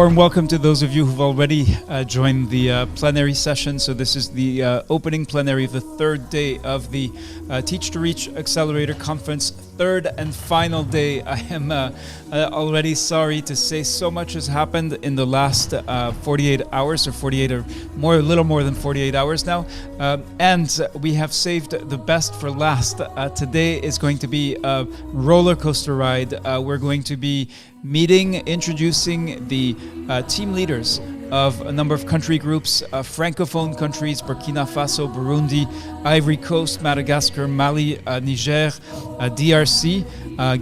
warm welcome to those of you who've already joined the plenary session. So this is the opening plenary of the third day of the Teach to Reach Accelerator Conference, third and final day. I am already sorry to say so much has happened in the last 48 hours, or 48 or more, a little more than 48 hours now. And we have saved the best for last. Today is going to be a roller coaster ride. We're going to be introducing the team leaders of a number of country groups, Francophone countries, Burkina Faso, Burundi, Ivory Coast, Madagascar, Mali, Niger, DRC,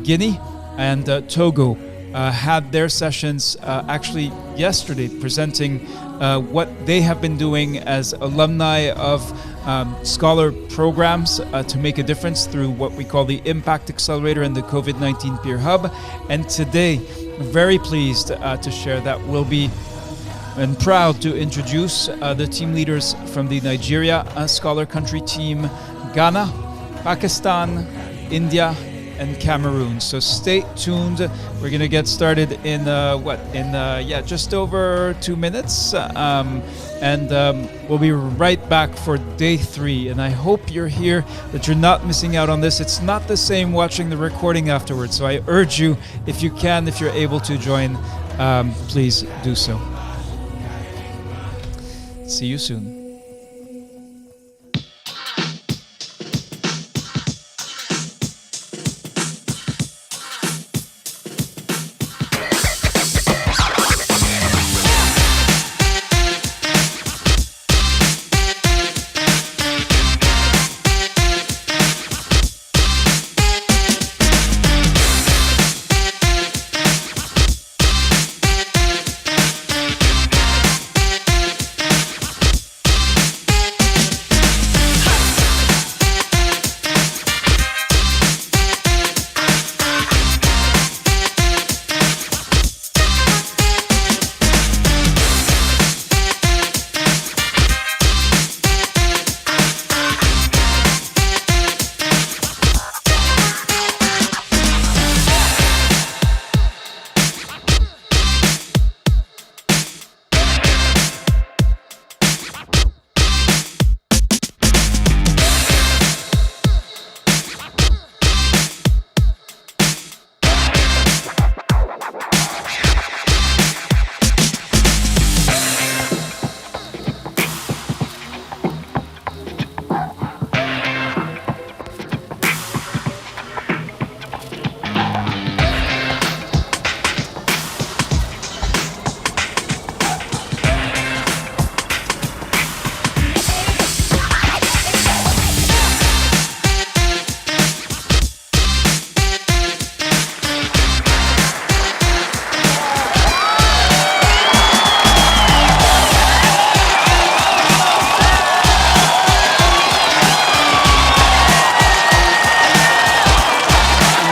Guinea, and Togo. Had their sessions actually yesterday, presenting what they have been doing as alumni of scholar programs to make a difference through what we call the Impact Accelerator and the COVID-19 Peer Hub. And today, I'm very pleased to share that we'll be and proud to introduce the team leaders from the Nigeria Scholar Country Team, Ghana, Pakistan, India, and Cameroon. So stay tuned. We're going to get started in just over 2 minutes. We'll be right back for day 3. And I hope you're here, that you're not missing out on this. It's not the same watching the recording afterwards. So I urge you, if you can, if you're able to join, please do so. See you soon.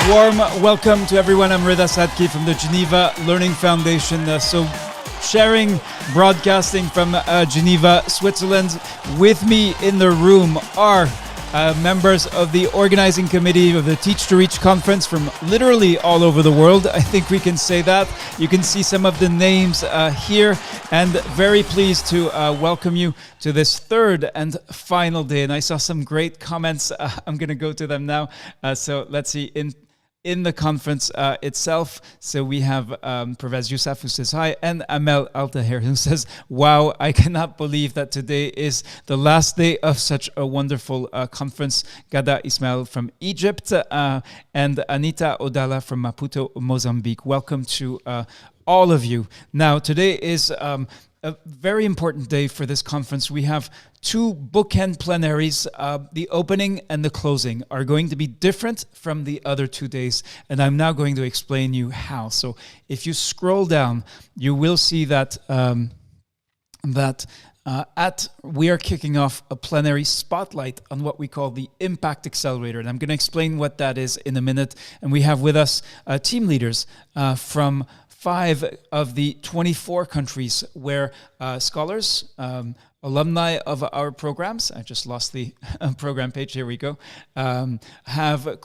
Warm welcome to everyone. I'm Reda Sadki from the Geneva Learning Foundation. Sharing, broadcasting from Geneva, Switzerland. With me in the room are members of the organizing committee of the Teach to Reach conference from literally all over the world. I think we can say that. You can see some of the names here, and very pleased to welcome you to this third and final day. And I saw some great comments. I'm going to go to them now. So let's see. In the conference itself, so we have Pervez Youssef, who says hi, and Amel Altaher, who says, wow, I cannot believe that today is the last day of such a wonderful conference. Gada Ismail from Egypt, and Anita Odala from Maputo, Mozambique. Welcome to all of you. Now, today is a very important day for this conference. We have 2 bookend plenaries. The opening and the closing are going to be different from the other 2 days, and I'm now going to explain you how. So if you scroll down, you will see that we are kicking off a plenary spotlight on what we call the Impact Accelerator, and I'm going to explain what that is in a minute. And we have with us team leaders from 5 of the 24 countries where scholars alumni of our programs, I just lost the program page, here we go, have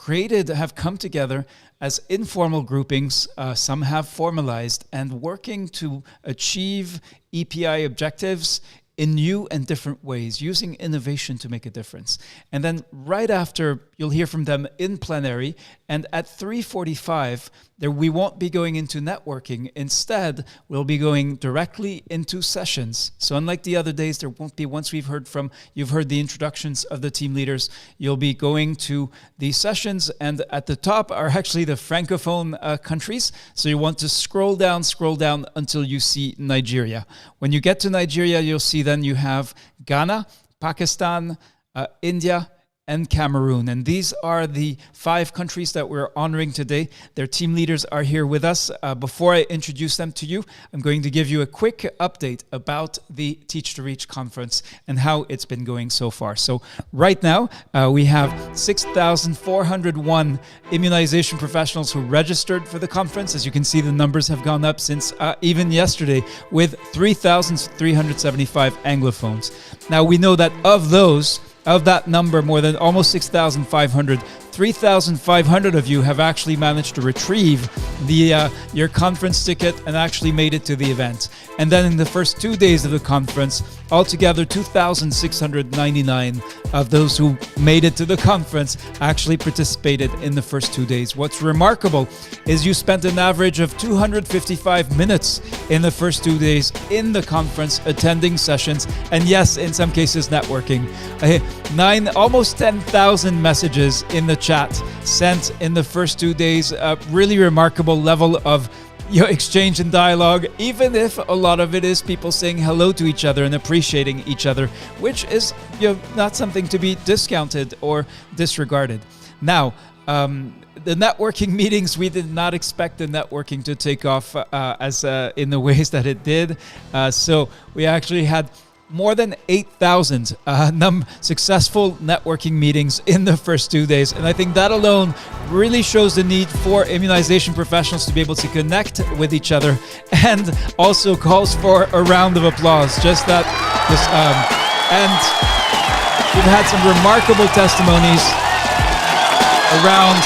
come together as informal groupings. Some have formalized and working to achieve EPI objectives in new and different ways, using innovation to make a difference. And then right after, you'll hear from them in plenary, and at 3:45, we won't be going into networking. Instead, we'll be going directly into sessions. So unlike the other days, there won't be, once you've heard the introductions of the team leaders, you'll be going to these sessions, and at the top are actually the Francophone countries. So you want to scroll down until you see Nigeria. When you get to Nigeria, you'll see then you have Ghana, Pakistan, India, and Cameroon. And these are the 5 countries that we're honoring today. Their team leaders are here with us. Before I introduce them to you, I'm going to give you a quick update about the Teach to Reach conference and how it's been going so far. So right now, we have 6,401 immunization professionals who registered for the conference. As you can see, the numbers have gone up since even yesterday, with 3,375 Anglophones. Now, we know that of that number, more than almost 6,500, 3,500 of you have actually managed to retrieve your conference ticket and actually made it to the event. And then in the first 2 days of the conference, altogether 2,699 of those who made it to the conference actually participated in the first 2 days. What's remarkable is you spent an average of 255 minutes in the first 2 days in the conference, attending sessions, and yes, in some cases, networking. Almost 10,000 messages in the chat sent in the first 2 days. A really remarkable level of exchange and dialogue, even if a lot of it is people saying hello to each other and appreciating each other, which is not something to be discounted or disregarded. Now, the networking meetings, we did not expect the networking to take off as in the ways that it did. So we actually had more than 8,000 successful networking meetings in the first 2 days. And I think that alone really shows the need for immunization professionals to be able to connect with each other, and also calls for a round of applause. And we've had some remarkable testimonies around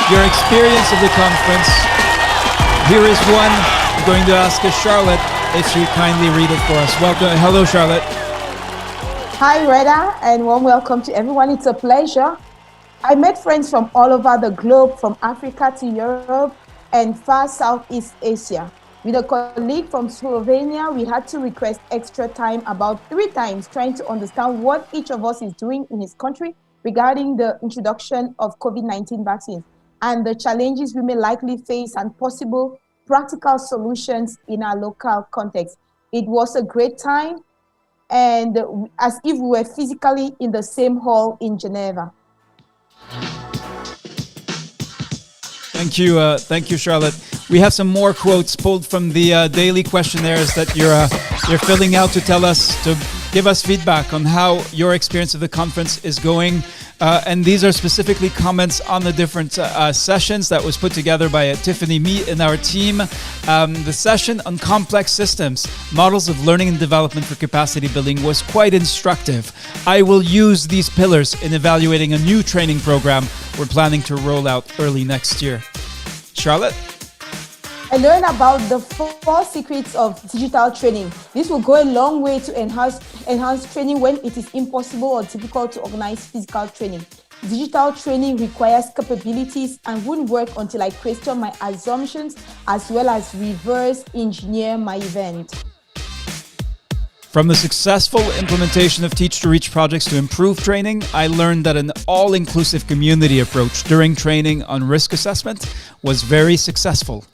your experience of the conference. Here is one. I'm going to ask Charlotte if she would kindly read it for us. Welcome. Hello, Charlotte. Hi, Reda, and warm welcome to everyone. It's a pleasure. I met friends from all over the globe, from Africa to Europe and far Southeast Asia. With a colleague from Slovenia, we had to request extra time about 3 times, trying to understand what each of us is doing in his country regarding the introduction of COVID-19 vaccines and the challenges we may likely face and possible practical solutions in our local context. It was a great time, and as if we were physically in the same hall in Geneva. Thank you, Charlotte. We have some more quotes pulled from the daily questionnaires that you're filling out to give us feedback on how your experience of the conference is going. And these are specifically comments on the different sessions that was put together by Tiffany Mee and our team. The session on complex systems, models of learning and development for capacity building, was quite instructive. I will use these pillars in evaluating a new training program we're planning to roll out early next year. Charlotte? I learned about the 4 secrets of digital training. This will go a long way to enhance training when it is impossible or difficult to organize physical training. Digital training requires capabilities and wouldn't work until I question my assumptions as well as reverse engineer my event. From the successful implementation of Teach to Reach projects to improve training, I learned that an all-inclusive community approach during training on risk assessment was very successful.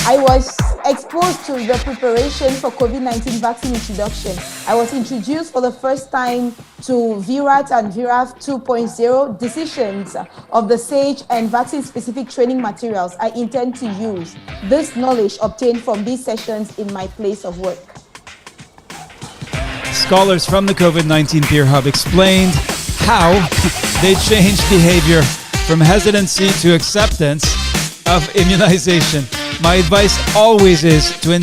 I was exposed to the preparation for COVID-19 vaccine introduction. I was introduced for the first time to VRAT and VRAF 2.0 decisions of the SAGE and vaccine-specific training materials I intend to use. This knowledge obtained from these sessions in my place of work. Scholars from the COVID-19 Peer Hub explained how they changed behavior from hesitancy to acceptance of immunization. My advice always is to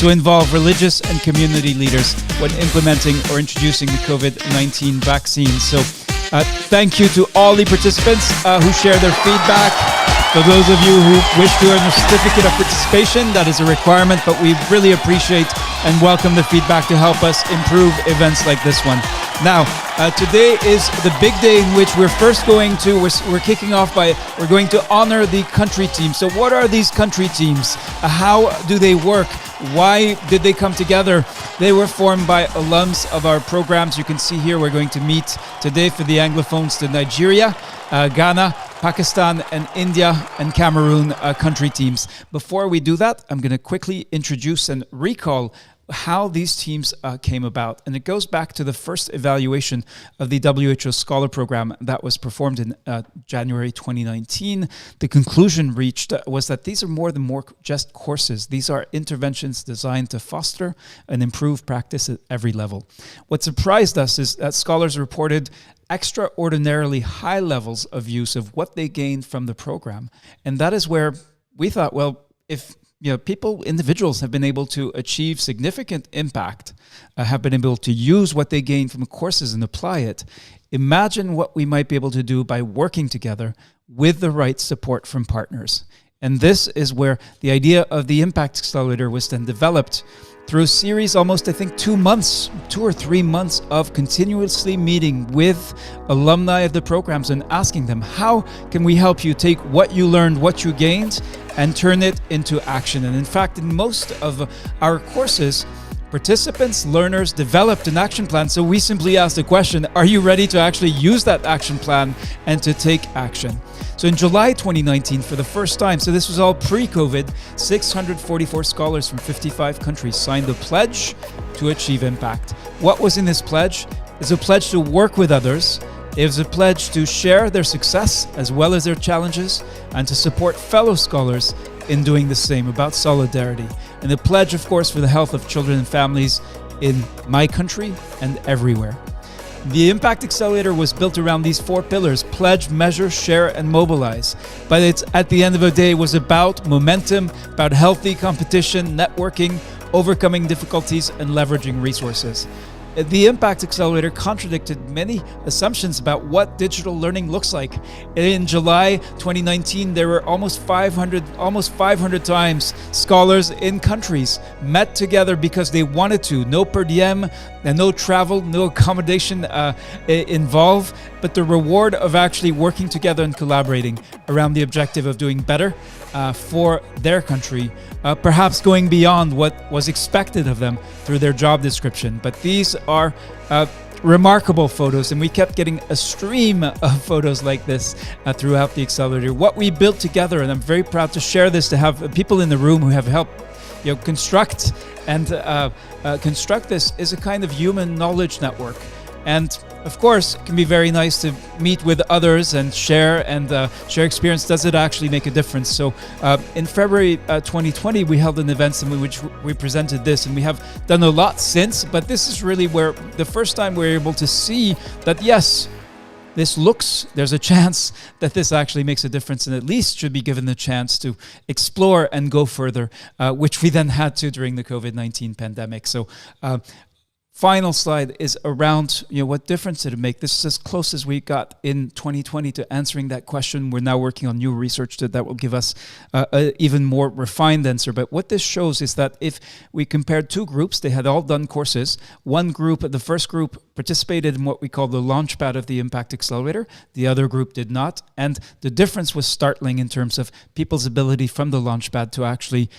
to involve religious and community leaders when implementing or introducing the COVID-19 vaccine. So thank you to all the participants who share their feedback. For those of you who wish to earn a certificate of participation, that is a requirement, but we really appreciate and welcome the feedback to help us improve events like this one. Now, today is the big day in which we're kicking off by, we're going to honor the country teams. So what are these country teams? How do they work? Why did they come together? They were formed by alums of our programs. You can see here we're going to meet today for the Anglophones to Nigeria, Ghana, Pakistan, and India and Cameroon country teams. Before we do that, I'm going to quickly introduce and recall how these teams came about. And it goes back to the first evaluation of the WHO Scholar Program that was performed in January 2019. The conclusion reached was that these are more than just courses. These are interventions designed to foster and improve practice at every level. What surprised us is that scholars reported extraordinarily high levels of use of what they gained from the program. And that is where we thought, well, if individuals have been able to achieve significant impact, have been able to use what they gain from the courses and apply it. Imagine what we might be able to do by working together with the right support from partners. And this is where the idea of the Impact Accelerator was then developed through a series, almost, I think, 2 or 3 months of continuously meeting with alumni of the programs and asking them, how can we help you take what you learned, what you gained, and turn it into action? And in fact, in most of our courses, participants, learners developed an action plan. So we simply asked the question, are you ready to actually use that action plan and to take action? So in July 2019, for the first time, so this was all pre-COVID, 644 scholars from 55 countries signed a pledge to achieve impact. What was in this pledge? It's a pledge to work with others. It was a pledge to share their success as well as their challenges and to support fellow scholars in doing the same, about solidarity. And the pledge, of course, for the health of children and families in my country and everywhere. The Impact Accelerator was built around these 4 pillars: pledge, measure, share, and mobilize. But it's, at the end of the day, was about momentum, about healthy competition, networking, overcoming difficulties, and leveraging resources. The Impact Accelerator contradicted many assumptions about what digital learning looks like. In July 2019, there were almost 500 times scholars in countries met together because they wanted to. No per diem, and no travel, no accommodation involved, but the reward of actually working together and collaborating around the objective of doing better for their country, perhaps going beyond what was expected of them through their job description. But these are remarkable photos, and we kept getting a stream of photos like this throughout the Accelerator. What we built together, and I'm very proud to share this, to have people in the room who have helped construct this, is a kind of human knowledge network. And of course, it can be very nice to meet with others and share experience. Does it actually make a difference? So in February 2020, we held an event in which we presented this, and we have done a lot since, but this is really where the first time we're able to see that, yes, there's a chance that this actually makes a difference, and at least should be given the chance to explore and go further, which we then had to during the COVID-19 pandemic. So final slide is around, what difference did it make? This is as close as we got in 2020 to answering that question. We're now working on new research that will give us an even more refined answer. But what this shows is that if we compared 2 groups, they had all done courses. One group, the first group, participated in what we call the launchpad of the Impact Accelerator. The other group did not. And the difference was startling in terms of people's ability from the launchpad to actually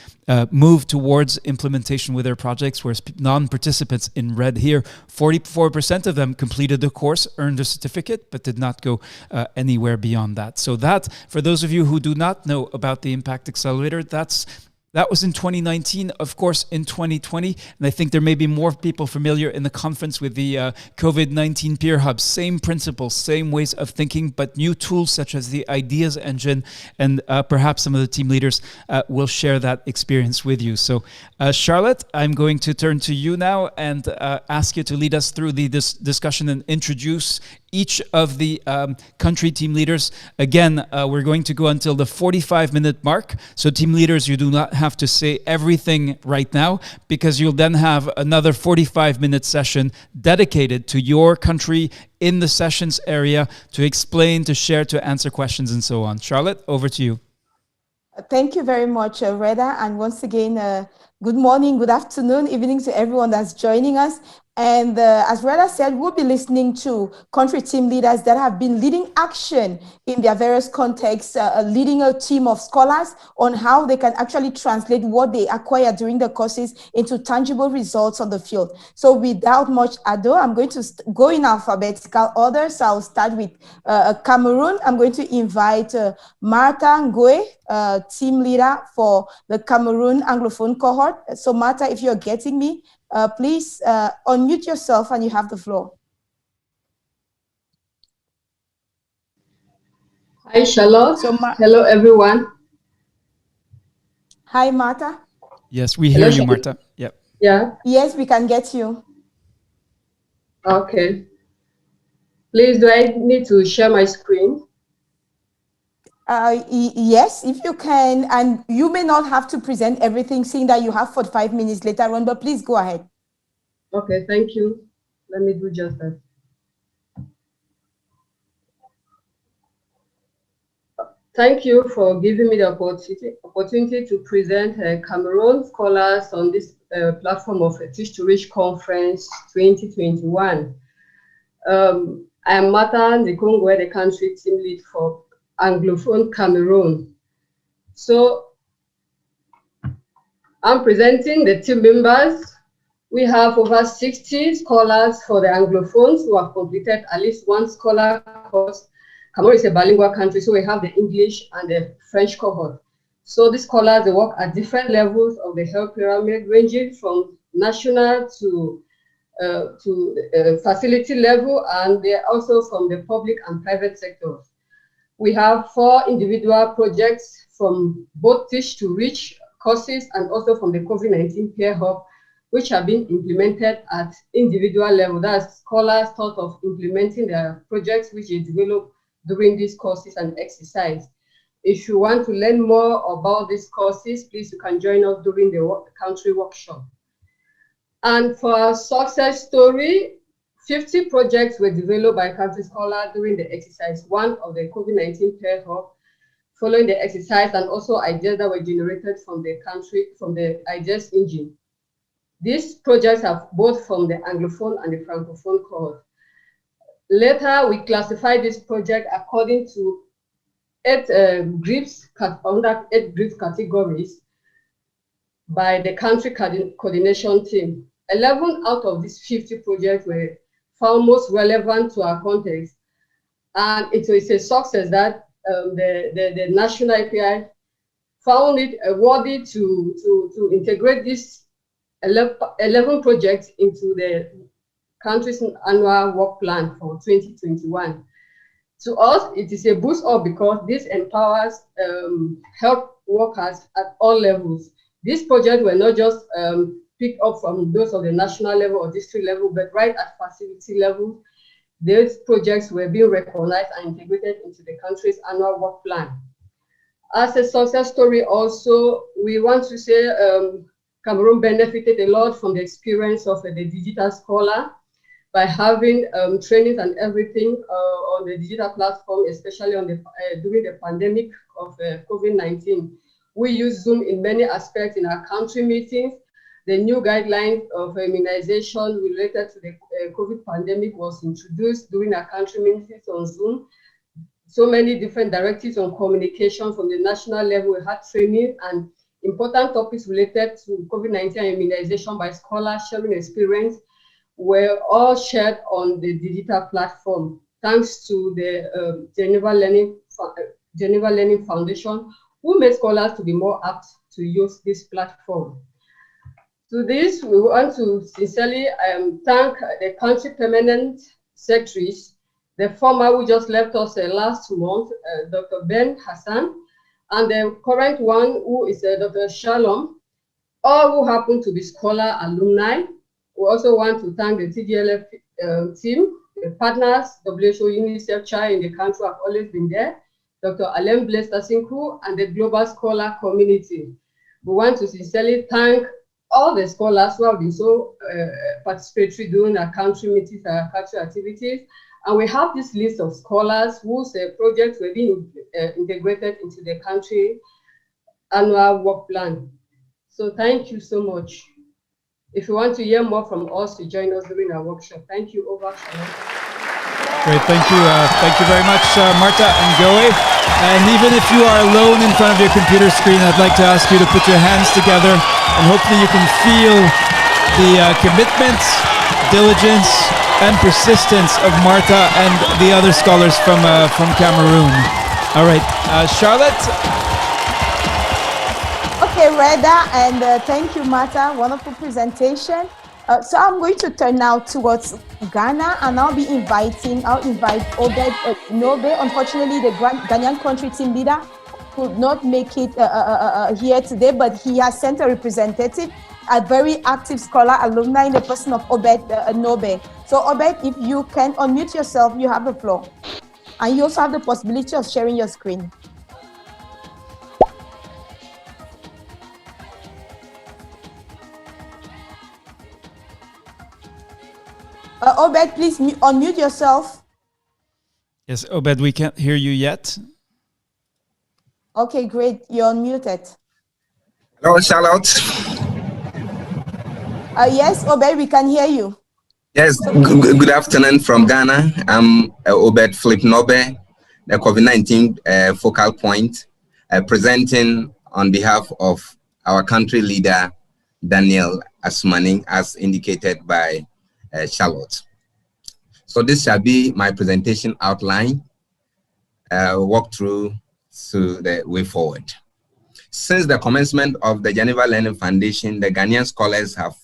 move towards implementation with their projects, whereas non-participants in red here, 44% of them completed the course, earned a certificate, but did not go anywhere beyond that. So that, for those of you who do not know about the Impact Accelerator, that was in 2019, of course, in 2020. And I think there may be more people familiar in the conference with the COVID-19 Peer Hub. Same principles, same ways of thinking, but new tools such as the Ideas Engine. And perhaps some of the team leaders will share that experience with you. So Charlotte, I'm going to turn to you now and ask you to lead us through the discussion and introduce each of the country team leaders. Again, we're going to go until the 45-minute mark. So team leaders, you do not have to say everything right now, because you'll then have another 45-minute session dedicated to your country in the sessions area to explain, to share, to answer questions, and so on. Charlotte, over to you. Thank you very much, Reda. And once again, good morning, good afternoon, evening to everyone that's joining us. And as Reda said, we'll be listening to country team leaders that have been leading action in their various contexts, leading a team of scholars on how they can actually translate what they acquire during the courses into tangible results on the field. So without much ado, I'm going to go in alphabetical order. So I'll start with Cameroon. I'm going to invite Martha Ngoe, team leader for the Cameroon Anglophone cohort. So Martha, if you're getting me, please unmute yourself and you have the floor. Hi, Charlotte. Hello, everyone. Hi, Martha. Yes, we hear you, Martha. Yep. Yeah. Yes, we can get you. Okay. Please, do I need to share my screen? Yes, if you can, and you may not have to present everything, seeing that you have 45 minutes later on, but please go ahead. Okay, thank you. Let me do just that. Thank you for giving me the opportunity to present Cameroon scholars on this platform of a Teach to Reach Conference 2021. I am Martha Ngoe, the country team lead for Anglophone Cameroon. So I'm presenting the team members. We have over 60 scholars for the Anglophones who have completed at least one scholar course. Cameroon is a bilingual country, so we have the English and the French cohort. So these scholars, they work at different levels of the health pyramid, ranging from national to facility level, and they're also from the public and private sectors. We have 4 individual projects from both Teach to Reach courses and also from the COVID-19 Peer Hub, which have been implemented at individual level. That's scholars thought of implementing their projects which they developed during these courses and exercise. If you want to learn more about these courses, please, you can join us during the country workshop. And for our success story, 50 projects were developed by country scholars during the exercise 1 of the COVID-19 Peer Hub, following the exercise, and also ideas that were generated from the country, from the ideas engine. These projects are both from the Anglophone and the Francophone cohort. Later, we classified this project according to 8 groups, under 8 group categories by the country coordination team. 11 out of these 50 projects were found most relevant to our context. And it was a success that the national API found it worthy to integrate these 11 projects into the country's annual work plan for 2021. To us, it is a boost up because this empowers health workers at all levels. These projects were not just picked up from those of the national level or district level, but right at facility level, these projects were being recognized and integrated into the country's annual work plan. As a success story also, we want to say Cameroon benefited a lot from the experience of the digital scholar by having trainings and everything on the digital platform, especially on the during the pandemic of COVID-19. We use Zoom in many aspects in our country meetings. The new guidelines of immunization related to the COVID pandemic was introduced during our country meetings on Zoom. So many different directives on communication from the national level. We had training and important topics related to COVID-19 immunization by scholars sharing experience were all shared on the digital platform, thanks to the Geneva Learning Foundation, who made scholars to be more apt to use this platform. To this, we want to sincerely thank the country permanent secretaries, the former who just left us last month, Dr. Ben Hassan, and the current one who is Dr. Shalom, all who happen to be scholar alumni. We also want to thank the TGLF team, the partners, WHO, UNICEF Child in the country have always been there, Dr. Alain Blaise Tasinku, and the global scholar community. We want to sincerely thank all the scholars who have been so participatory during our country meetings, our country activities. And we have this list of scholars whose projects were being integrated into the country annual work plan. So thank you so much. If you want to hear more from us, to join us during our workshop. Thank you. Over. Great, thank you. Thank you very much, Marta and Goe. And even if you are alone in front of your computer screen, I'd like to ask you to put your hands together, and hopefully you can feel the commitment, diligence, and persistence of Marta and the other scholars from Cameroon. All right, Charlotte. Okay, Reda, and thank you, Marta. Wonderful presentation. So I'm going to turn now towards Ghana, and I'll invite Obed Nobe. Unfortunately, the Ghanaian country team leader could not make it here today, but he has sent a representative, a very active scholar, alumni in the person of Obed Nobe. So Obed, if you can unmute yourself, you have the floor. And you also have the possibility of sharing your screen. Obed, please unmute yourself. Yes, Obed, we can't hear you yet. Okay, great. You're unmuted. Hello, Charlotte. Yes, Obed, we can hear you. Yes, good afternoon from Ghana. I'm Obed Philip Nobe, the COVID-19 focal point, presenting on behalf of our country leader, Daniel Asumani, as indicated by Charlotte. So this shall be my presentation outline, walk through to the way forward. Since the commencement of the Geneva Learning Foundation, the Ghanaian scholars have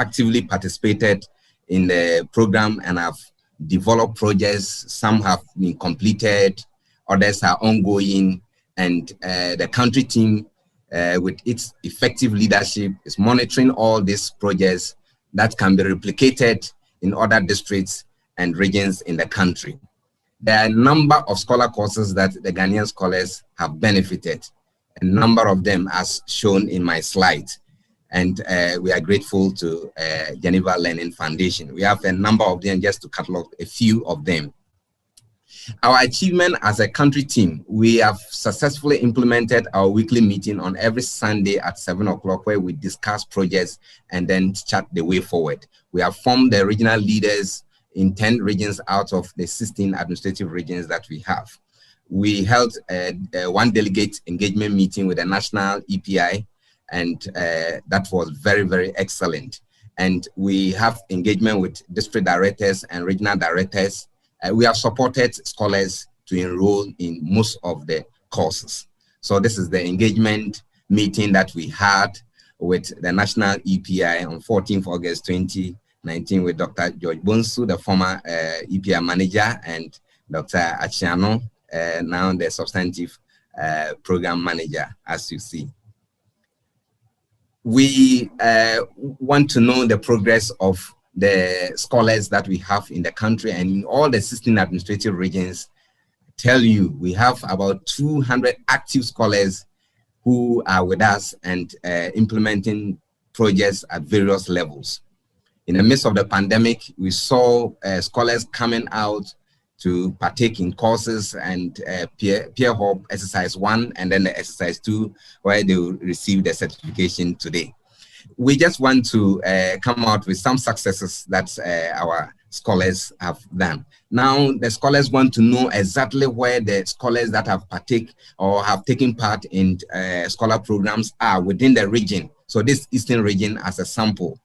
actively participated in the program and have developed projects. Some have been completed, others are ongoing, and the country team with its effective leadership is monitoring all these projects that can be replicated in other districts and regions in the country. There are a number of scholar courses that the Ghanaian scholars have benefited, a number of them as shown in my slide. And we are grateful to Geneva Learning Foundation. We have a number of them, just to catalog a few of them. Our achievement as a country team, we have successfully implemented our weekly meeting on every Sunday at 7 o'clock, where we discuss projects and then chart the way forward. We have formed the regional leaders in 10 regions out of the 16 administrative regions that we have. We held one delegate engagement meeting with the national EPI, and that was very, very excellent. And we have engagement with district directors and regional directors. We have supported scholars to enroll in most of the courses. So this is the engagement meeting that we had with the national EPI on 14th August 2019 with Dr. George Bonsu, the former EPI manager, and Dr. Achiano, now the substantive program manager, as you see. We want to know the progress of the scholars that we have in the country, and in all the 16 administrative regions. Tell you, we have about 200 active scholars who are with us and implementing projects at various levels. In the midst of the pandemic, we saw scholars coming out to partake in courses and peer hub exercise 1 and then the exercise 2, where they will receive the certification today. We just want to come out with some successes that our scholars have done. Now, the scholars want to know exactly where the scholars that have partake or have taken part in scholar programs are within the region. So this Eastern region as a sample,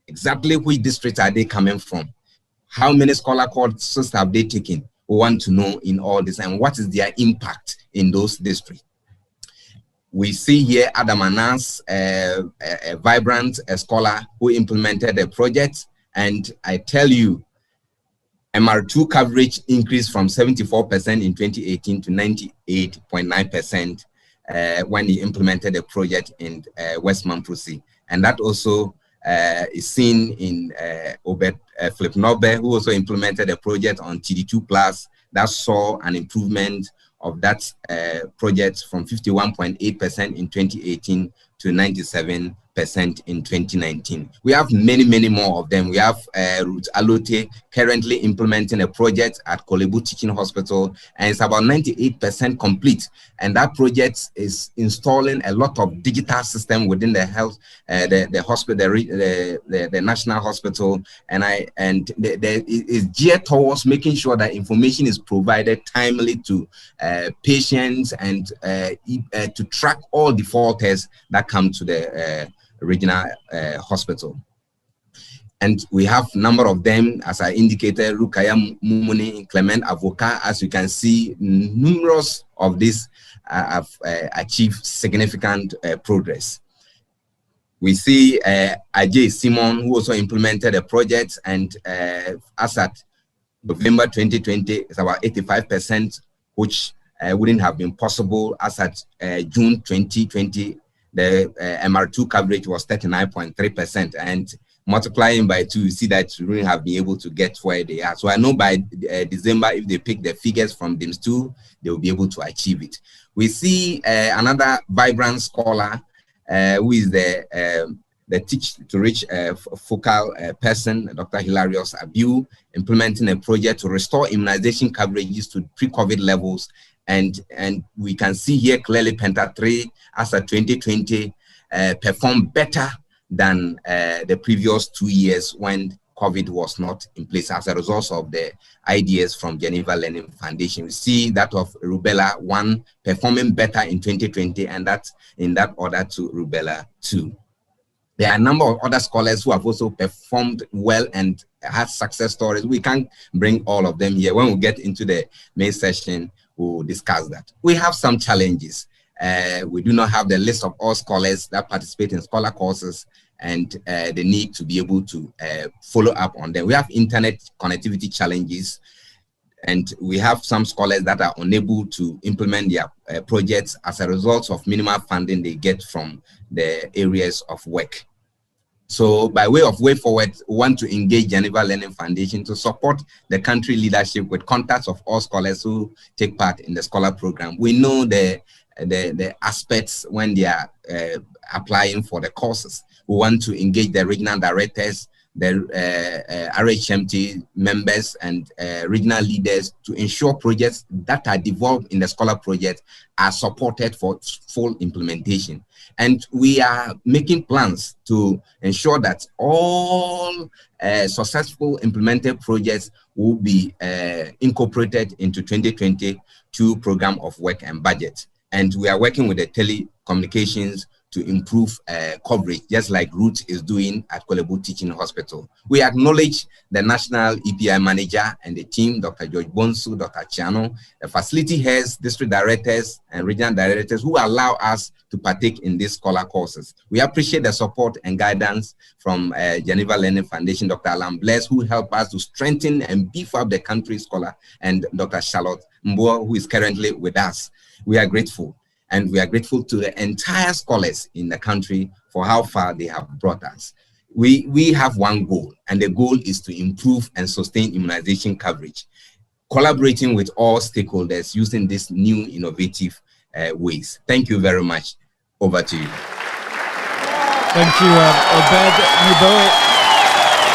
exactly which districts are they coming from? How many scholar courses have they taken? We want to know in all this, and what is their impact in those districts. We see here Adam Anas, a vibrant scholar who implemented a project, and I tell you, MR2 coverage increased from 74% in 2018 to 98.9% when he implemented a project in West Mamprusi. And that also is seen in Obed Philip Nobe, who also implemented a project on TD2+ that saw an improvement of that project from 51.8% in 2018 to 97% in 2019. We have many more of them. We have Ruth Alote currently implementing a project at Kolebu Teaching Hospital, and it's about 98% complete. And that project is installing a lot of digital system within the health, the hospital, the national hospital, and is geared towards making sure that information is provided timely to patients and to track all defaulters that come to the regional hospital. And we have a number of them, as I indicated, Rukaya Mumuni, Clement Avoka. As you can see, numerous of these have achieved significant progress. We see Ajay Simon, who also implemented a project, and as at November 2020, it's about 85%, which wouldn't have been possible as at June 2020. The MR2 coverage was 39.3%, and multiplying by 2, you see that you wouldn't have been able to get where they are. So I know by December, if they pick the figures from DIMS 2, they will be able to achieve it. We see another vibrant scholar who is the Teach to Reach focal person, Dr. Hilarious Abiu, implementing a project to restore immunization coverages to pre-COVID levels. And we can see here clearly Penta 3 as a 2020 performed better than the previous 2 years when COVID was not in place as a result of the ideas from Geneva Learning Foundation. We see that of Rubella 1 performing better in 2020, and that's in that order to Rubella 2. There are a number of other scholars who have also performed well and had success stories. We can't bring all of them here. When we get into the main session, we'll discuss that. We have some challenges. We do not have the list of all scholars that participate in scholar courses and the need to be able to follow up on them. We have internet connectivity challenges, and we have some scholars that are unable to implement their projects as a result of minimal funding they get from the areas of work. So by way forward, we want to engage Geneva Learning Foundation to support the country leadership with contacts of all scholars who take part in the scholar program. We know the aspects when they are applying for the courses. We want to engage the regional directors, the RHMT members, and regional leaders to ensure projects that are developed in the scholar project are supported for full implementation. And we are making plans to ensure that all successful implemented projects will be incorporated into 2022 program of work and budget. And we are working with the telecommunications to improve coverage, just like Ruth is doing at Kolebu Teaching Hospital. We acknowledge the National EPI Manager and the team, Dr. George Bonsu, Dr. Chiano, the facility heads, district directors, and regional directors who allow us to partake in these scholar courses. We appreciate the support and guidance from Geneva Learning Foundation, Dr. Alan Bless, who helped us to strengthen and beef up the country scholar, and Dr. Charlotte Mboa, who is currently with us. We are grateful. And we are grateful to the entire scholars in the country for how far they have brought us. We have one goal, and the goal is to improve and sustain immunization coverage, collaborating with all stakeholders using these new innovative ways. Thank you very much. Over to you. Thank you, Obed Niboe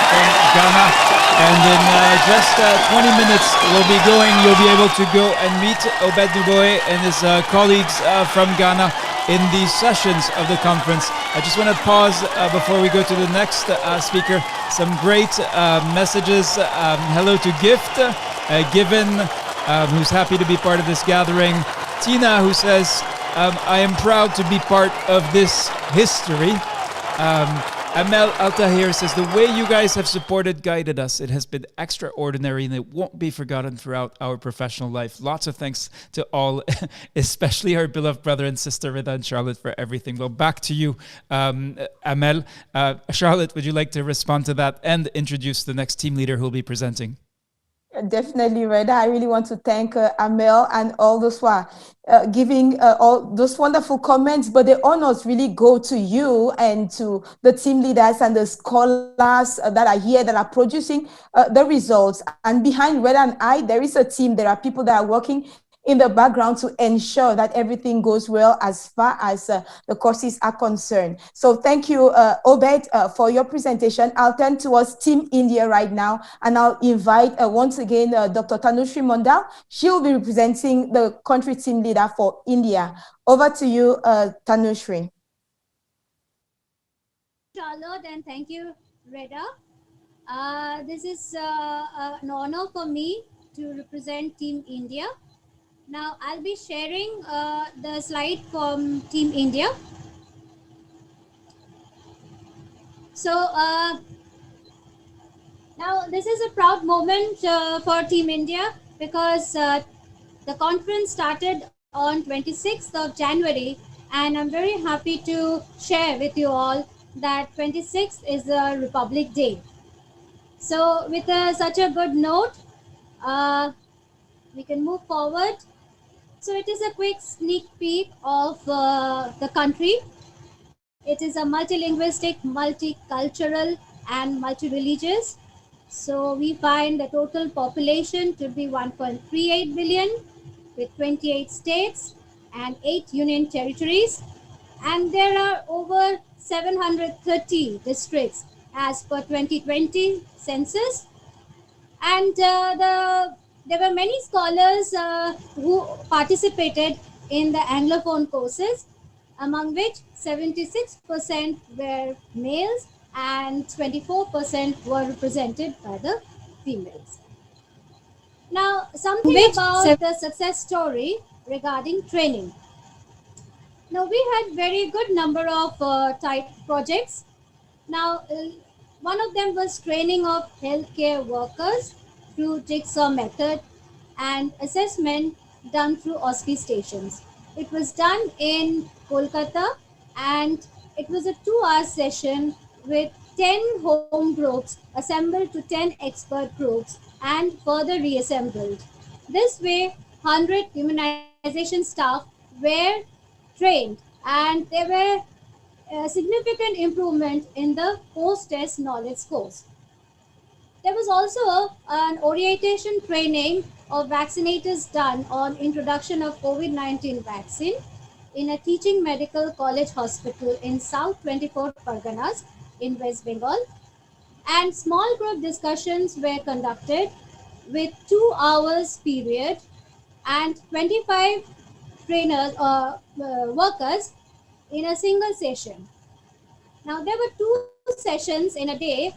from Ghana. And in just 20 minutes, you'll be able to go and meet Obed Niboe and his colleagues from Ghana in the sessions of the conference. I just want to pause before we go to the next speaker. Some great messages. Hello to Gift, Given, who's happy to be part of this gathering. Tina, who says, I am proud to be part of this history. Amel Altahir says, the way you guys have supported, guided us, it has been extraordinary and it won't be forgotten throughout our professional life. Lots of thanks to all, especially our beloved brother and sister Rida and Charlotte for everything. Well, back to you, Amel. Charlotte, would you like to respond to that and introduce the next team leader who will be presenting? Definitely, Reda. I really want to thank Amel and all those who are giving all those wonderful comments, but the honors really go to you and to the team leaders and the scholars that are here that are producing the results. And behind Reda and I, there is a team. There are people that are working in the background to ensure that everything goes well as far as the courses are concerned. So thank you, Obed, for your presentation. I'll turn towards Team India right now, and I'll invite once again Dr. Tanushree Mondal. She'll be representing the country team leader for India. Over to you, Tanushree. Charlotte, and thank you, Reda. This is an honor for me to represent Team India. Now, I'll be sharing the slide from Team India. So, now this is a proud moment for Team India because the conference started on 26th of January, and I'm very happy to share with you all that 26th is a Republic Day. So with such a good note, we can move forward. So it is a quick sneak peek of the country. It is a multilinguistic, multicultural, and multi-religious. So we find the total population to be 1.38 billion with 28 states and 8 union territories. And there are over 730 districts as per 2020 census. And there were many scholars who participated in the Anglophone courses, among which 76% were males and 24% were represented by the females. Now, something about the success story regarding training. Now, we had very good number of type projects. Now, one of them was training of healthcare workers through jigsaw method and assessment done through OSCE stations. It was done in Kolkata, and it was a 2-hour session with 10 home groups assembled to 10 expert groups and further reassembled. This way, 100 immunization staff were trained, and there were a significant improvement in the post-test knowledge scores. There was also an orientation training of vaccinators done on introduction of COVID-19 vaccine in a teaching medical college hospital in South 24 Parganas in West Bengal. And small group discussions were conducted with 2 hours period and 25 trainers or workers in a single session. Now, there were 2 sessions in a day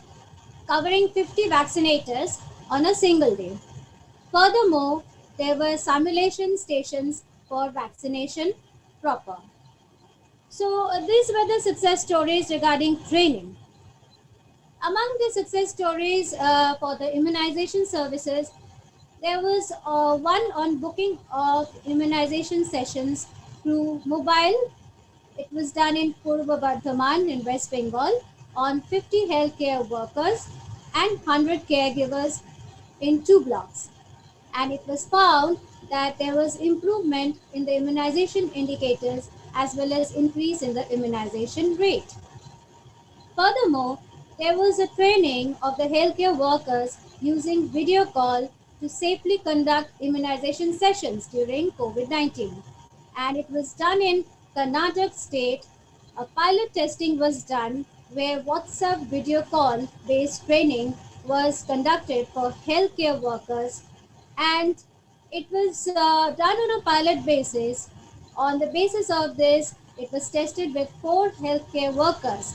covering 50 vaccinators on a single day. Furthermore, there were simulation stations for vaccination proper. So these were the success stories regarding training. Among the success stories for the immunization services, there was one on booking of immunization sessions through mobile. It was done in Purva Bardhaman in West Bengal on 50 healthcare workers and 100 caregivers in 2 blocks. And it was found that there was improvement in the immunization indicators as well as increase in the immunization rate. Furthermore, there was a training of the healthcare workers using video call to safely conduct immunization sessions during COVID-19. And it was done in Karnataka state. A pilot testing was done where WhatsApp video call based training was conducted for healthcare workers, and it was done on a pilot basis. On the basis of this, it was tested with 4 healthcare workers.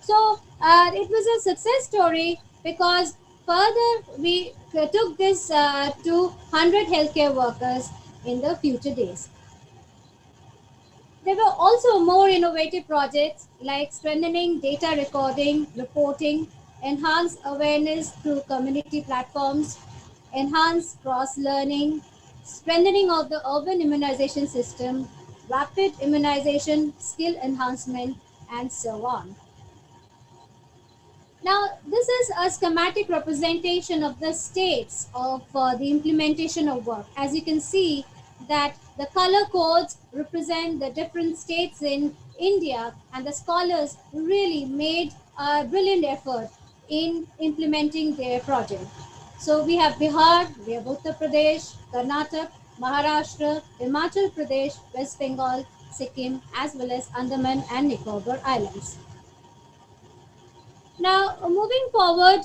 So it was a success story because further we took this to 100 healthcare workers in the future days. There were also more innovative projects like strengthening data recording, reporting, enhanced awareness through community platforms, enhanced cross-learning, strengthening of the urban immunization system, rapid immunization, skill enhancement, and so on. Now, this is a schematic representation of the states of the implementation of work. As you can see that the color codes represent the different states in India, and the scholars really made a brilliant effort in implementing their project. So we have Bihar, we have Uttar Pradesh, Karnataka, Maharashtra, Himachal Pradesh, West Bengal, Sikkim, as well as Andaman and Nicobar Islands. Now, moving forward,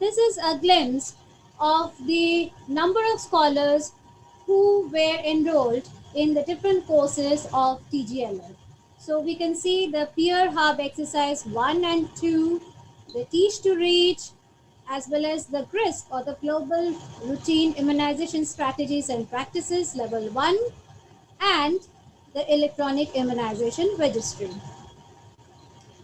this is a glimpse of the number of scholars who were enrolled in the different courses of TGLF. So we can see the Peer Hub exercise 1 and 2, the Teach to Reach, as well as the GRISP or the Global Routine Immunization Strategies and Practices level 1, and the Electronic Immunization Registry.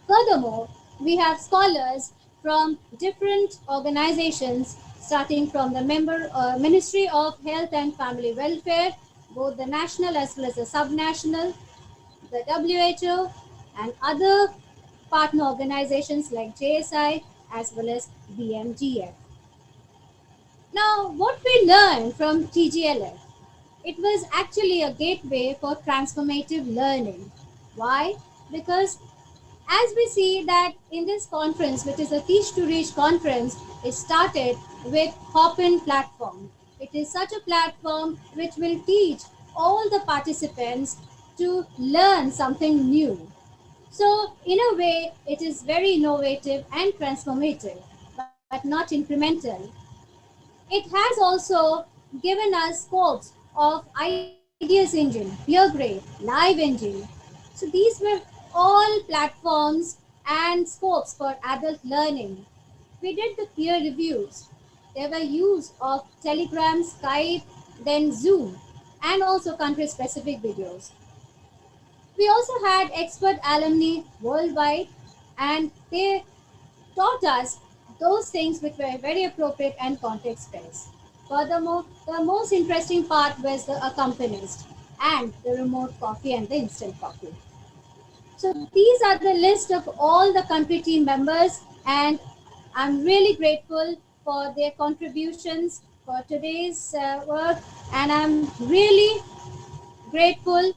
Furthermore, we have scholars from different organizations, starting from the Ministry of Health and Family Welfare, both the national as well as the subnational, the WHO, and other partner organizations like JSI as well as BMGF. Now, what we learned from TGLF, it was actually a gateway for transformative learning. Why? Because as we see that in this conference, which is a Teach to Reach conference, it started with Hopin platform. It is such a platform which will teach all the participants to learn something new. So in a way, it is very innovative and transformative, but not incremental. It has also given us scopes of Ideas Engine, Peer Grade, Live Engine. So these were all platforms and scopes for adult learning. We did the peer reviews. There were use of Telegram, Skype, then Zoom, and also country-specific videos. We also had expert alumni worldwide, and they taught us those things which were very appropriate and context-based. Furthermore, the most interesting part was the accompanist and the remote coffee and the instant coffee. So these are the list of all the country team members, and I'm really grateful for their contributions for today's work, and I'm really grateful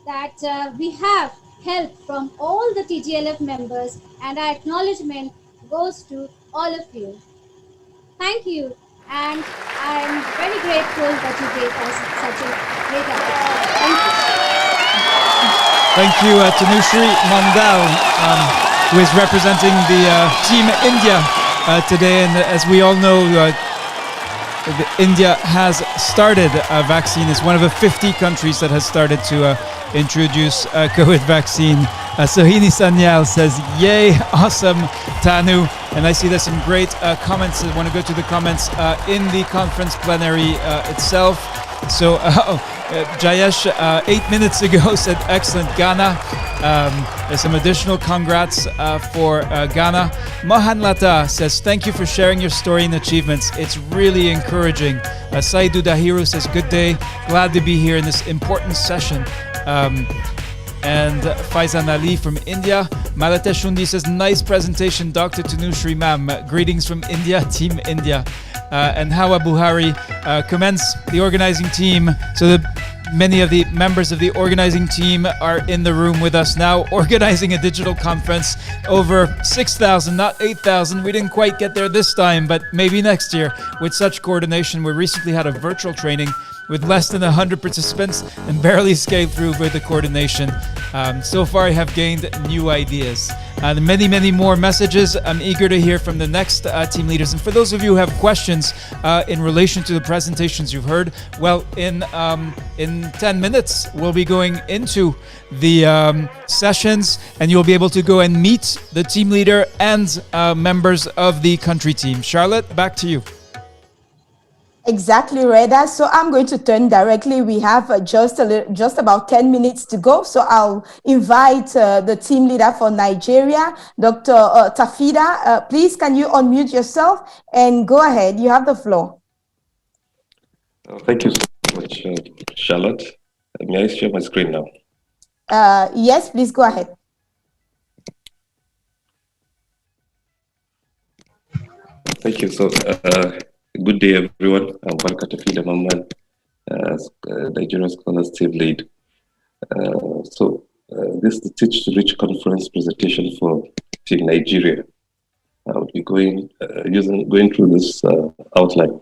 that we have help from all the TGLF members, and our acknowledgement goes to all of you. Thank you, and I'm very grateful that you gave us such a great opportunity. Thank you. Thank you, Tanushri Mandal, who is representing the Team India today. And as we all know, India has started a vaccine. It's one of the 50 countries that has started to introduce COVID vaccine. Sohini Sanyal says, yay, awesome, Tanu. And I see there's some great comments. I want to go to the comments in the conference plenary itself. So Jayesh 8 minutes ago said excellent Ghana. There's some additional congrats for Ghana. Mohan Lata says thank you for sharing your story and achievements. It's really encouraging. Saidu Dahiru says good day. Glad to be here in this important session. And Faizan Ali from India. Malate Shundi says nice presentation, Dr. Tanushri ma'am. Greetings from India, Team India. And Hawa Buhari commends the organizing team. So many of the members of the organizing team are in the room with us now, organizing a digital conference. Over 6,000, not 8,000. We didn't quite get there this time, but maybe next year with such coordination. We recently had a virtual training with less than 100 participants and barely scaled through with the coordination. So far I have gained new ideas. And many, many more messages. I'm eager to hear from the next team leaders. And for those of you who have questions in relation to the presentations you've heard, well, in 10 minutes, we'll be going into the sessions, and you'll be able to go and meet the team leader and members of the country team. Charlotte, back to you. Exactly, Reda. So I'm going to turn directly. We have just about 10 minutes to go. So I'll invite the team leader for Nigeria, Dr. Tafida. Please, can you unmute yourself and go ahead? You have the floor. Thank you so much, Charlotte. May I share my screen now? Yes, please go ahead. Thank you. So, good day, everyone. I'm Barka Tafida Mamman, Nigerian Scholars Team Lead. This is the Teach to Reach conference presentation for Team Nigeria. I'll be going through this outline.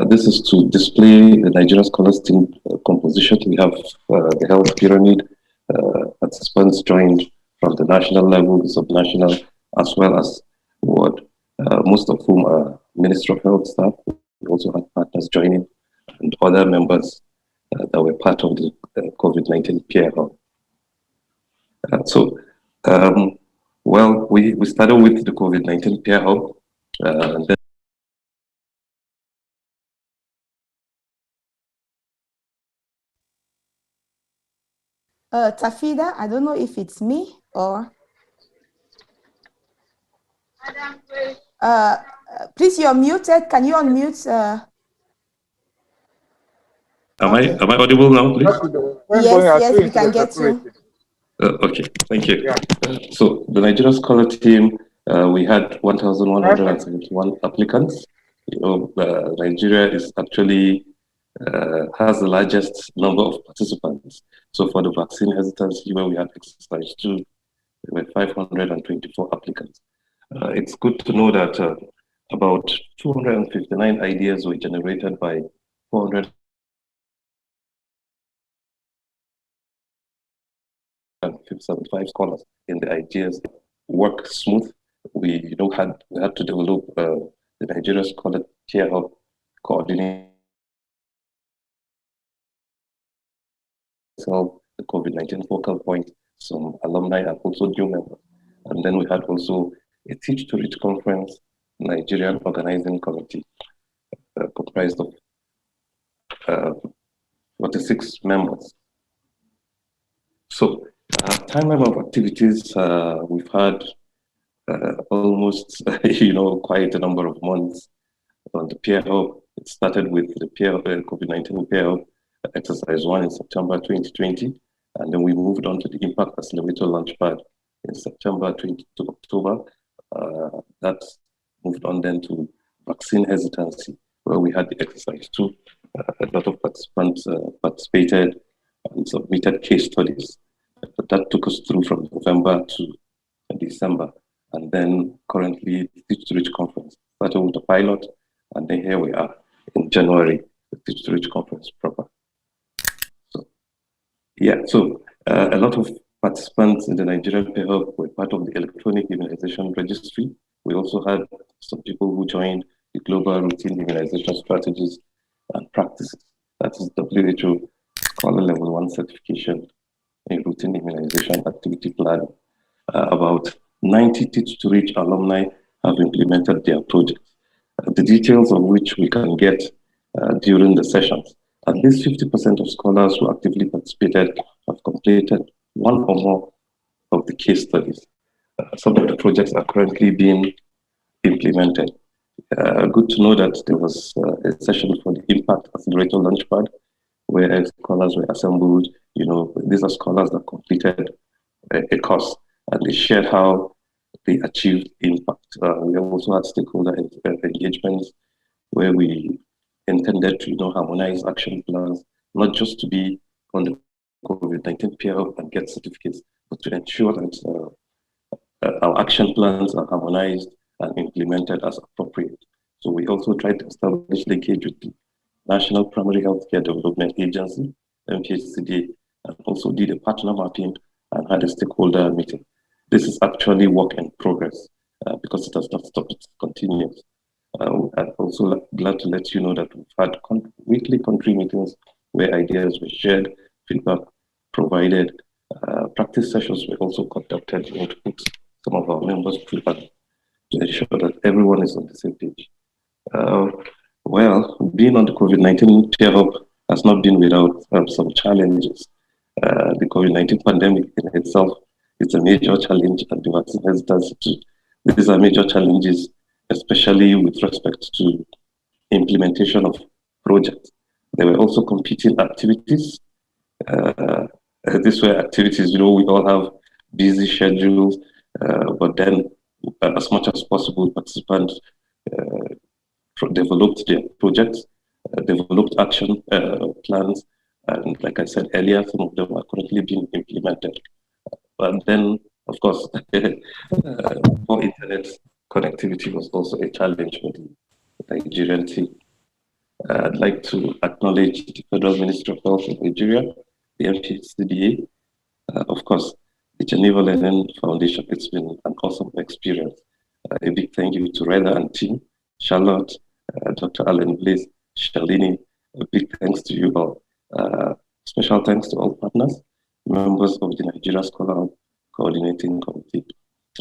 This is to display the Nigerian Scholars team composition. We have the health pyramid. Participants joined from the national level, the subnational, as well as ward, most of whom are Ministry of Health staff. We also had partners joining and other members that were part of the COVID-19 peer hub. Well, we started with the COVID-19 peer hub, and then Tafida, I don't know if it's me or... please, you're muted. Can you unmute? Am I audible now, please? Yes, we can get you. Okay, thank you. Yeah. So the Nigerian Scholar team, we had 1,171 applicants. You know, Nigeria is actually has the largest number of participants. So for the vaccine hesitancy, where we had exercise 2, there were 524 applicants. It's good to know that about 259 ideas were generated by 475 scholars in the ideas. Work smooth. We had to develop the Nigerian Scholar Tier Hub coordinating the COVID-19 focal point, some alumni and also new members. And then we had also a Teach to Reach conference, Nigerian organizing committee, comprised of 46 members. So, timeline of activities, we've had almost, quite a number of months on the peer hub. It started with the COVID-19 peer hub exercise 1 in September 2020, and then we moved on to the Impact Accelerator Launchpad in September 20 to October. That moved on then to vaccine hesitancy, where we had the exercise 2. A lot of participants participated and submitted case studies. That took us through from November to December. And then currently, the Teach to Reach conference started with the pilot, and then here we are in January, the Teach to Reach conference proper. So a lot of participants in the Nigerian peer hub were part of the electronic immunization registry. We also had some people who joined the global routine immunization strategies and practices. That is WHO Scholar Level 1 certification in routine immunization activity plan. About 90 Teach to Reach alumni have implemented their projects, the details of which we can get during the sessions. At least 50% of scholars who actively participated have completed one or more of the case studies. Some of the projects are currently being implemented. Good to know that there was a session for the Impact Accelerator Launchpad, where scholars were assembled. These are scholars that completed a course, and they shared how they achieved impact. We also had stakeholder engagements, where we intended to harmonize action plans, not just to be on the COVID-19 peer hub and get certificates, but to ensure that our action plans are harmonized and implemented as appropriate. So we also tried to establish linkage with the National Primary Healthcare Development Agency, NPHCD, and also did a partner mapping and had a stakeholder meeting. This is actually work in progress because it has not stopped, it continues. I'm also glad to let you know that we've had weekly country meetings where ideas were shared, feedback provided, practice sessions were also conducted to put some of our members through to ensure that everyone is on the same page. Well, being on the COVID-19 peer hub has not been without some challenges. The COVID-19 pandemic in itself is a major challenge, and the vaccine hesitancy too. These are major challenges, especially with respect to implementation of projects. There were also competing activities. These were activities, we all have busy schedules, but then as much as possible, participants developed their projects, developed action plans, and like I said earlier, some of them are currently being implemented. But then, of course, poor internet connectivity was also a challenge for the Nigerian team. I'd like to acknowledge the Federal Ministry of Health of Nigeria, the MPCDA, of course, the Geneva Learning Foundation. It's been an awesome experience. A big thank you to Reda and team, Charlotte, Dr. Allen Blaze, Shalini. A big thanks to you all. Special thanks to all partners, members of the Nigeria Scholar Coordinating Committee.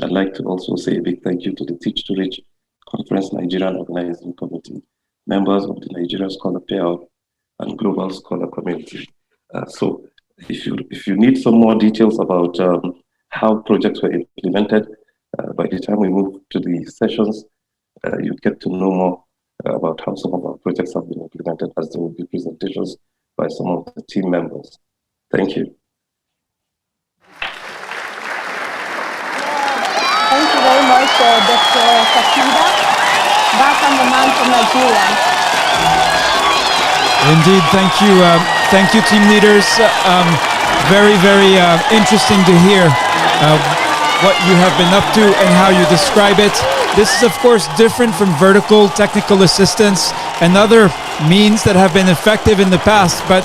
I'd like to also say a big thank you to the Teach to Reach Conference Nigerian Organizing Committee, members of the Nigeria Scholar Payout and Global Scholar Community. So if you need some more details about how projects were implemented, by the time we move to the sessions, you get to know more about how some of our projects have been implemented, as there will be presentations by some of the team members. Thank you. Thank you very much, Dr. Kasida. Back on the man from Nigeria. Indeed, thank you. Thank you, team leaders. Very, very interesting to hear what you have been up to and how you describe it. This is, of course, different from vertical technical assistance and other means that have been effective in the past, but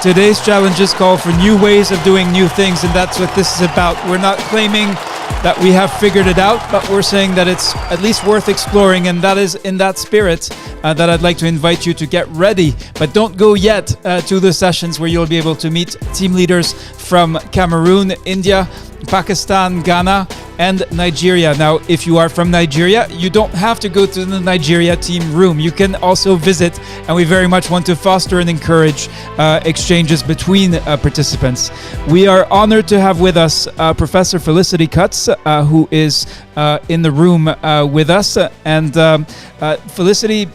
today's challenges call for new ways of doing new things, and that's what this is about. We're not claiming that we have figured it out, but we're saying that it's at least worth exploring, and that is in that spirit that I'd like to invite you to get ready, but don't go yet to the sessions where you'll be able to meet team leaders from Cameroon, India, Pakistan, Ghana, and Nigeria. Now, if you are from Nigeria, you don't have to go to the Nigeria team room. You can also visit, and we very much want to foster and encourage exchanges between participants. We are honored to have with us Professor Felicity Cutts, who is in the room with us. And Felicity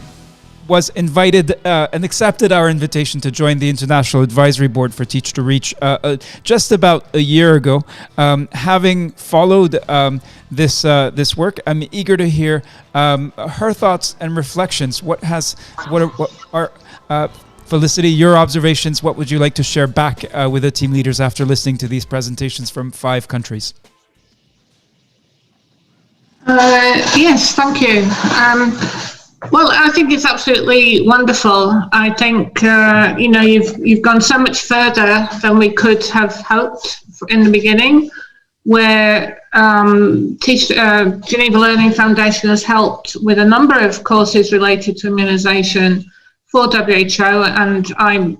was invited and accepted our invitation to join the International Advisory Board for Teach to Reach just about a year ago. Having followed this work, I'm eager to hear her thoughts and reflections. What are Felicity, your observations? What would you like to share back with the team leaders after listening to these presentations from 5 countries? Yes, thank you. Well, I think it's absolutely wonderful. I think you've gone so much further than we could have hoped in the beginning, where Geneva Learning Foundation has helped with a number of courses related to immunization for WHO, and I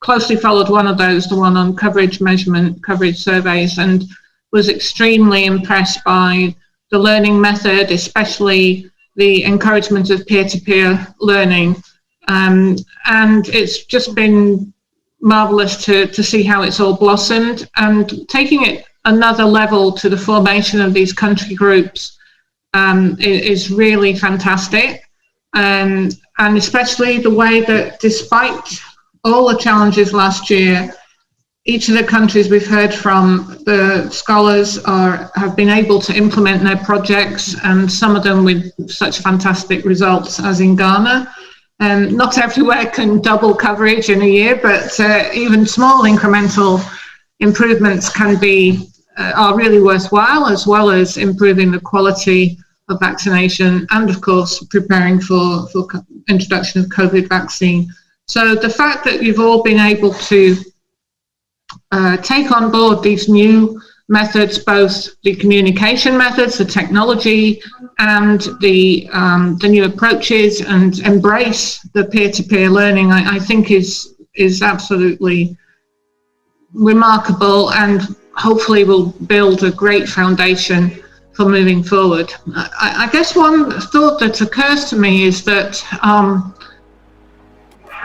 closely followed one of those, the one on coverage measurement, coverage surveys, and was extremely impressed by the learning method, especially the encouragement of peer-to-peer learning. And it's just been marvelous to see how it's all blossomed, and taking it another level to the formation of these country groups is really fantastic. And especially the way that despite all the challenges last year, each of the countries we've heard from, the scholars have been able to implement their projects, and some of them with such fantastic results as in Ghana. Not everywhere can double coverage in a year, but even small incremental improvements are really worthwhile, as well as improving the quality of vaccination and, of course, preparing for introduction of COVID vaccine. So the fact that you've all been able to take on board these new methods, both the communication methods, the technology, and the new approaches, and embrace the peer-to-peer learning, I think is absolutely remarkable, and hopefully will build a great foundation for moving forward. I guess one thought that occurs to me is that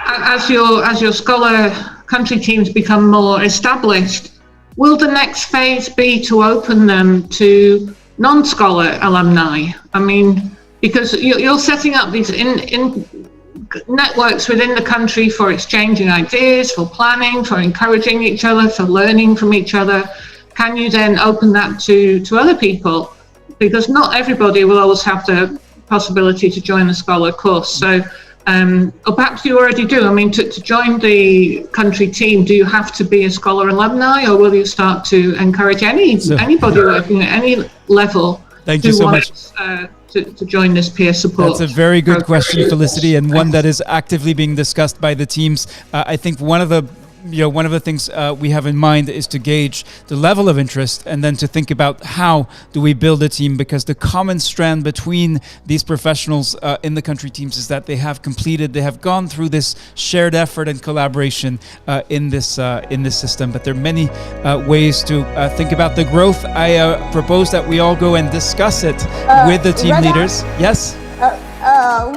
as your scholar country teams become more established, will the next phase be to open them to non-scholar alumni? I mean, because you're setting up these in networks within the country for exchanging ideas, for planning, for encouraging each other, for learning from each other. Can you then open that to other people? Because not everybody will always have the possibility to join a scholar course. So, or perhaps you already do. I mean, to join the country team, do you have to be a scholar alumni, or will you start to encourage anybody working at any level Thank you so much. To join this peer support. That's a very good question, Felicity, and one that is actively being discussed by the teams. I think one of the things we have in mind is to gauge the level of interest and then to think about how do we build a team, because the common strand between these professionals in the country teams is that they have gone through this shared effort and collaboration in this system. But there are many ways to think about the growth. I propose that we all go and discuss it with the team leaders. Yes?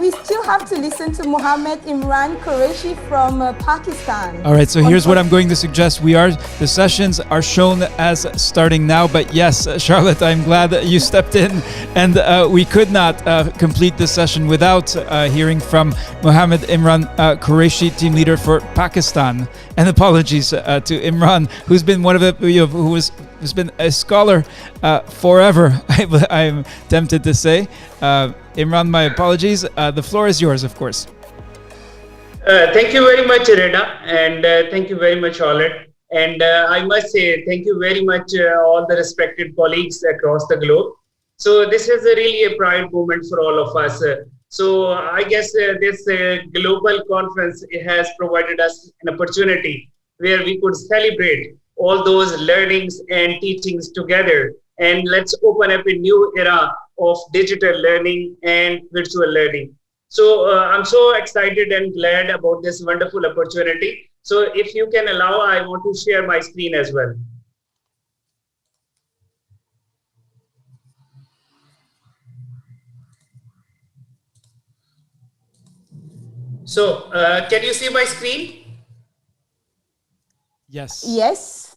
We still have to listen to Mohammed Imran Qureishi from Pakistan. All right, so here's what I'm going to suggest. The sessions are shown as starting now, but yes, Charlotte, I'm glad that you stepped in, and we could not complete this session without hearing from Mohammed Imran Qureishi, team leader for Pakistan. And apologies to Imran, who's been one of the who's been a scholar forever. I'm tempted to say. Imran, my apologies. The floor is yours, of course. Thank you very much, Reda, and thank you very much, Charlotte. And I must say thank you very much, all the respected colleagues across the globe. So this is really a proud moment for all of us. So I guess this global conference has provided us an opportunity where we could celebrate all those learnings and teachings together. And let's open up a new era of digital learning and virtual learning. So I'm so excited and glad about this wonderful opportunity. So if you can allow, I want to share my screen as well. So can you see my screen? Yes. Yes.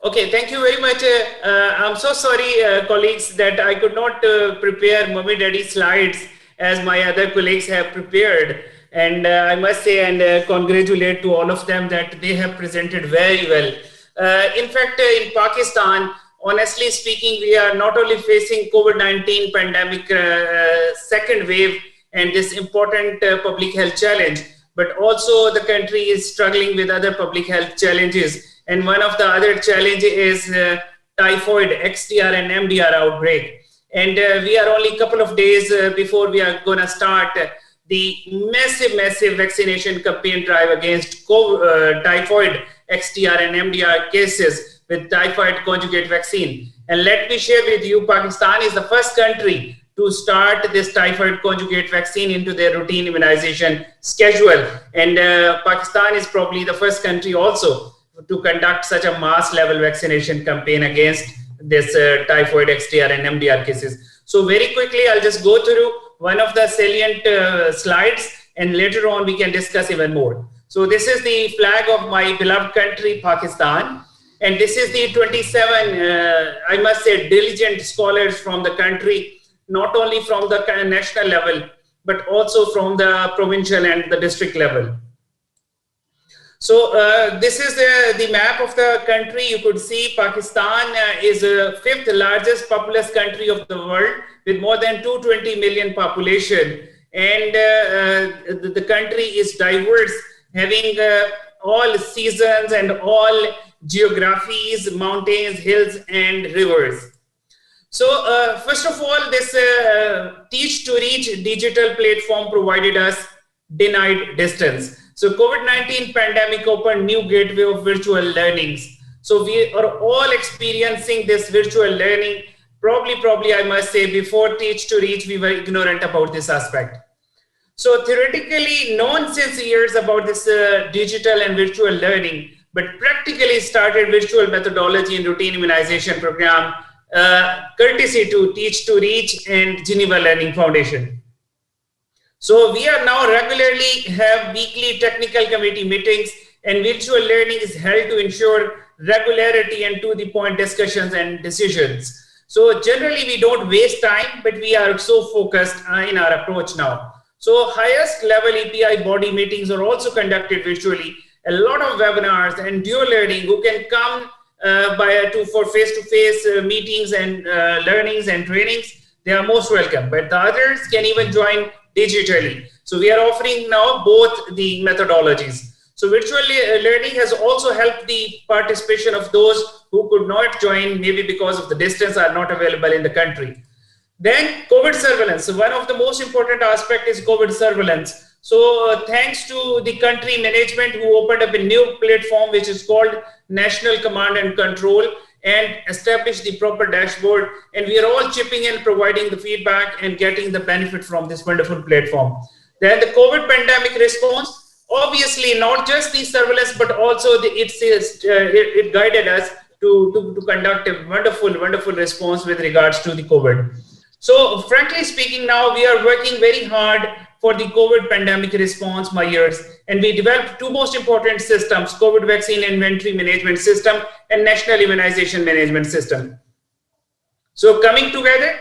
Okay, thank you very much. I'm so sorry, colleagues, that I could not prepare Mummy Daddy slides as my other colleagues have prepared. And I must say and congratulate to all of them that they have presented very well. In fact, in Pakistan, honestly speaking, we are not only facing COVID-19 pandemic second wave and this important public health challenge, but also the country is struggling with other public health challenges. And one of the other challenges is typhoid, XDR and MDR outbreak. And we are only a couple of days before we are going to start the massive vaccination campaign drive against typhoid, XDR and MDR cases with typhoid conjugate vaccine. And let me share with you, Pakistan is the first country to start this typhoid conjugate vaccine into their routine immunization schedule. And Pakistan is probably the first country also to conduct such a mass level vaccination campaign against this typhoid, XDR and MDR cases. So very quickly, I'll just go through one of the salient slides, and later on we can discuss even more. So this is the flag of my beloved country, Pakistan. And this is the 27, I must say, diligent scholars from the country, not only from the national level, but also from the provincial and the district level. So this is the map of the country. You could see Pakistan is the 5th largest populous country of the world with more than 220 million population. And the country is diverse, having all seasons and all geographies, mountains, hills, and rivers. So first of all, this Teach to Reach digital platform provided us denied distance. So COVID-19 pandemic opened new gateway of virtual learnings. So we are all experiencing this virtual learning. Probably I must say, before Teach to Reach, we were ignorant about this aspect. So theoretically known since years about this digital and virtual learning, but practically started virtual methodology in routine immunization program, courtesy to Teach to Reach and Geneva Learning Foundation. So we are now regularly have weekly technical committee meetings, and virtual learning is held to ensure regularity and to the point discussions and decisions. So generally we don't waste time, but we are so focused in our approach now. So highest level EPI body meetings are also conducted virtually. A lot of webinars and dual learning who can come for face-to-face meetings and learnings and trainings, they are most welcome, but the others can even join digitally. So we are offering now both the methodologies. So virtual learning has also helped the participation of those who could not join, maybe because of the distance, are not available in the country. Then COVID surveillance. So one of the most important aspect is COVID surveillance. So thanks to the country management who opened up a new platform, which is called National Command and Control, and established the proper dashboard. And we are all chipping in, providing the feedback and getting the benefit from this wonderful platform. Then the COVID pandemic response, obviously not just the surveillance, but also it guided us to conduct a wonderful response with regards to the COVID. So frankly speaking, now we are working very hard for the COVID pandemic response, my years, and we developed two most important systems, COVID vaccine inventory management system and national immunization management system. So coming together,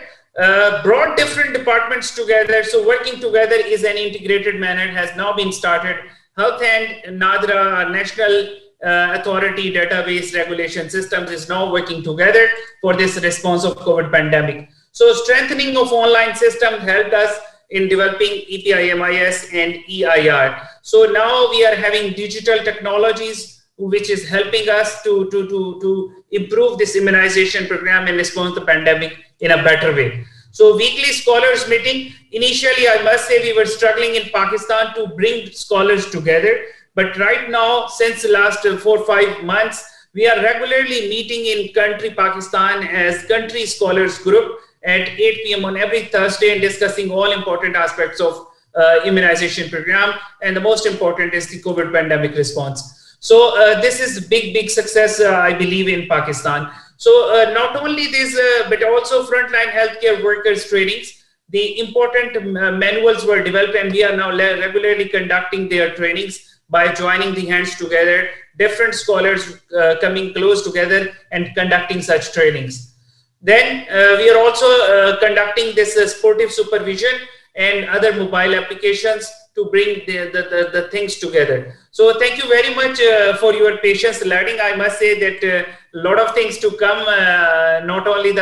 brought different departments together. So working together is an integrated manner, has now been started. Health and NADRA, our national authority database regulation systems, is now working together for this response of COVID pandemic. So strengthening of online system helped us in developing EPI-MIS and EIR. So now we are having digital technologies, which is helping us to improve this immunization program in response to the pandemic in a better way. So weekly scholars meeting, initially I must say we were struggling in Pakistan to bring scholars together. But right now, since the last 4 or 5 months, we are regularly meeting in country Pakistan as country scholars group at 8 p.m. on every Thursday and discussing all important aspects of immunization program. And the most important is the COVID pandemic response. So this is big success, I believe, in Pakistan. So not only this, but also frontline healthcare workers trainings. The important manuals were developed, and we are now regularly conducting their trainings by joining the hands together, different scholars coming close together and conducting such trainings. Then we are also conducting this sportive supervision and other mobile applications to bring the things together. So thank you very much for your patience learning. I must say that a lot of things to come, not only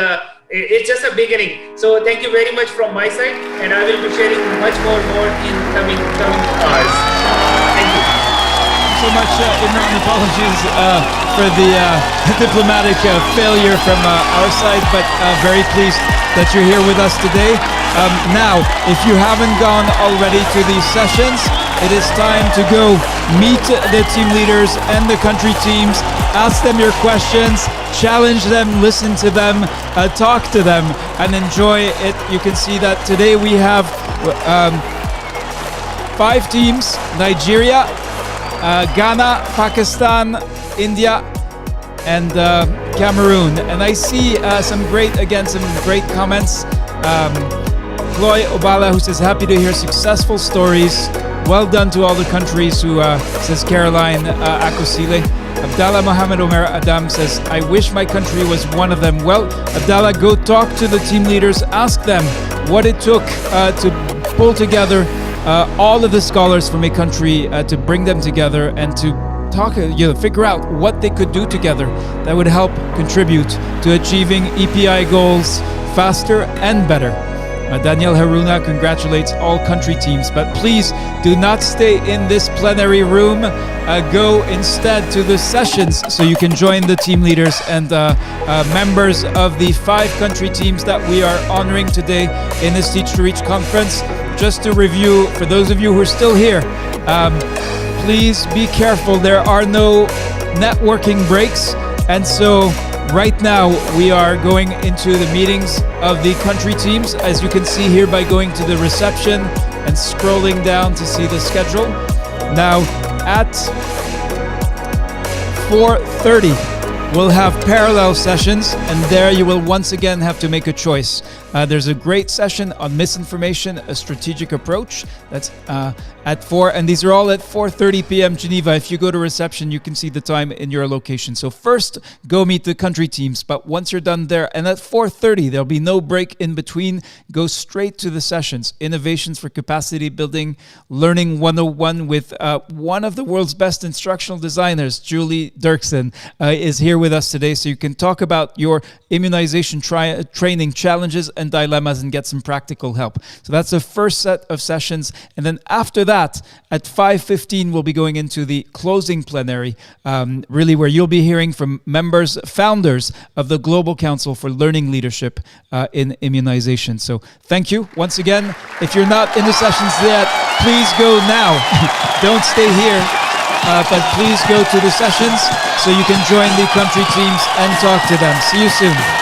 it's just a beginning. So thank you very much from my side, and I will be sharing much more in coming hours. Thank you. So much, Imran. Apologies for the diplomatic failure from our side, but very pleased that you're here with us today. Now, if you haven't gone already to these sessions, it is time to go meet the team leaders and the country teams, ask them your questions, challenge them, listen to them, talk to them, and enjoy it. You can see that today we have 5 teams: Nigeria, Ghana, Pakistan, India, and Cameroon. And I see some great comments. Chloe Obala, who says, happy to hear successful stories. Well done to all the countries, who says Caroline Akosile. Abdallah Mohammed Omer Adam says, I wish my country was one of them. Well, Abdallah, go talk to the team leaders, ask them what it took to pull together all of the scholars from a country, to bring them together and to talk, figure out what they could do together that would help contribute to achieving EPI goals faster and better. Daniel Haruna congratulates all country teams, but please do not stay in this plenary room. Go instead to the sessions so you can join the team leaders and members of the 5 country teams that we are honoring today in this Teach to Reach conference. Just to review, for those of you who are still here, please be careful. There are no networking breaks, and so right now we are going into the meetings of the country teams, as you can see here by going to the reception and scrolling down to see the schedule. Now at 4:30 we'll have parallel sessions, and there you will once again have to make a choice. There's a great session on misinformation, a strategic approach. That's at 4, and these are all at 4:30 p.m. Geneva. If you go to reception, you can see the time in your location. So first, go meet the country teams, but once you're done there, and at 4:30, there'll be no break in between, go straight to the sessions. Innovations for Capacity Building, Learning 101 with one of the world's best instructional designers, Julie Dirksen, is here with us today, so you can talk about your immunization training challenges and dilemmas and get some practical help. So that's the first set of sessions. And then after that, at 5:15, we'll be going into the closing plenary, really where you'll be hearing from members, founders of the Global Council for Learning Leadership in Immunization. So thank you once again. If you're not in the sessions yet, please go now. Don't stay here, but please go to the sessions so you can join the country teams and talk to them. See you soon.